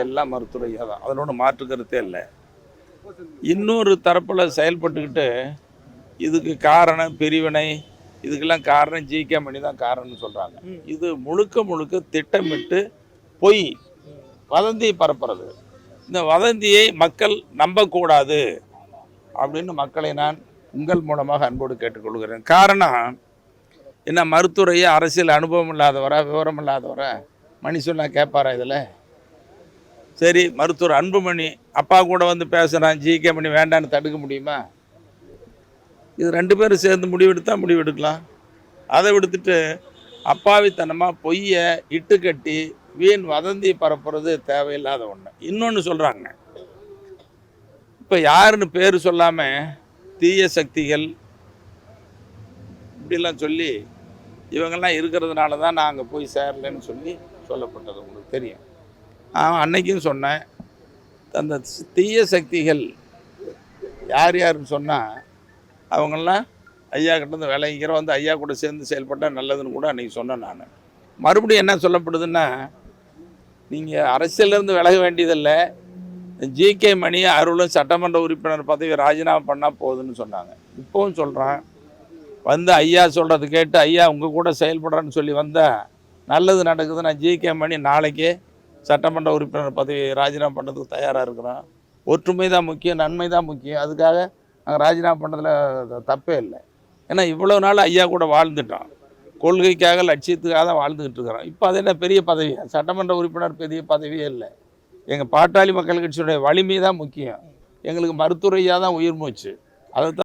எல்லாம் மருத்துவரையா தான், அதனோட மாற்று கருத்தே இல்லை. இன்னொரு தரப்பில் செயல்பட்டுக்கிட்டு இதுக்கு காரணம் பிரிவினை, இதுக்கெல்லாம் காரணம் ஜிகே மணி தான் காரணம்னு சொல்கிறாங்க. இது முழுக்க முழுக்க திட்டமிட்டு பொய் வதந்தி பரப்புறது. இந்த வதந்தியை மக்கள் நம்பக்கூடாது அப்படின்னு மக்களை நான் உங்கள் மூலமாக அன்போடு கேட்டுக்கொள்கிறேன். காரணம் என்ன, மருத்துவரையை அரசியல் அனுபவம் இல்லாதவரா விவரம் இல்லாதவரா மணி சொன்னால் கேட்பாரா? இதில் சரி, மருத்துவர் அன்புமணி அப்பா கூட வந்து பேசுகிறான், ஜிகே மணி வேண்டான்னு தடுக்க முடியுமா? இது ரெண்டு பேரும் சேர்ந்து முடிவெடுத்தா முடிவெடுக்கலாம். அதை விடுத்துட்டு அப்பாவித்தனமாக பொய்யை இட்டு கட்டி வீண் வதந்தி பரப்புறது தேவையில்லாத ஒன்று. இன்னொன்று சொல்கிறாங்க, இப்போ யாருன்னு பேர் சொல்லாமல் தீய சக்திகள் இப்படிலாம் சொல்லி இவங்கெல்லாம் இருக்கிறதுனால தான் நான் அங்கே போய் சேரலைன்னு சொல்லி சொல்லப்பட்டது உங்களுக்கு தெரியும். நான் அன்னைக்கும் சொன்னேன், அந்த தீய சக்திகள் யார் யாருன்னு சொன்னால் அவங்கெல்லாம் ஐயா கிட்டேருந்து விலகிக்கிற வந்து ஐயா கூட சேர்ந்து செயல்பட்டால் நல்லதுன்னு கூட அன்றைக்கி சொன்னேன். நான் மறுபடியும் என்ன சொல்லப்படுதுன்னா, நீங்கள் அரசியலேருந்து விலக வேண்டியதில்லை, ஜிகே மணி அருளும் சட்டமன்ற உறுப்பினர் பதவி ராஜினாமா பண்ணால் போகுதுன்னு சொன்னாங்க. இப்போவும் சொல்கிறேன், வந்து ஐயா சொல்கிறது கேட்டு ஐயா உங்கள் கூட செயல்படுறேன்னு சொல்லி வந்தால் நல்லது நடக்குது. நான் ஜிகே மணி நாளைக்கே சட்டமன்ற உறுப்பினர் பதவி ராஜினாமா பண்ணுறதுக்கு தயாராக இருக்கிறோம். ஒற்றுமை தான் முக்கியம், நன்மை தான் முக்கியம். அதுக்காக நாங்கள் ராஜினாமா பண்ணதில் தப்பே இல்லை. ஏன்னா இவ்வளோ நாள் ஐயா கூட வாழ்ந்துட்டோம், கொள்கைக்காக லட்சியத்துக்காக தான் வாழ்ந்துக்கிட்டு இருக்கிறோம். இப்போ அது என்ன பெரிய பதவியா? சட்டமன்ற உறுப்பினர் பெரிய பதவியே இல்லை. எங்கள் பாட்டாளி மக்கள் கட்சியுடைய வலிமை தான் முக்கியம். எங்களுக்கு மருத்துவரையாக தான் உயிர் மூச்சு. அதை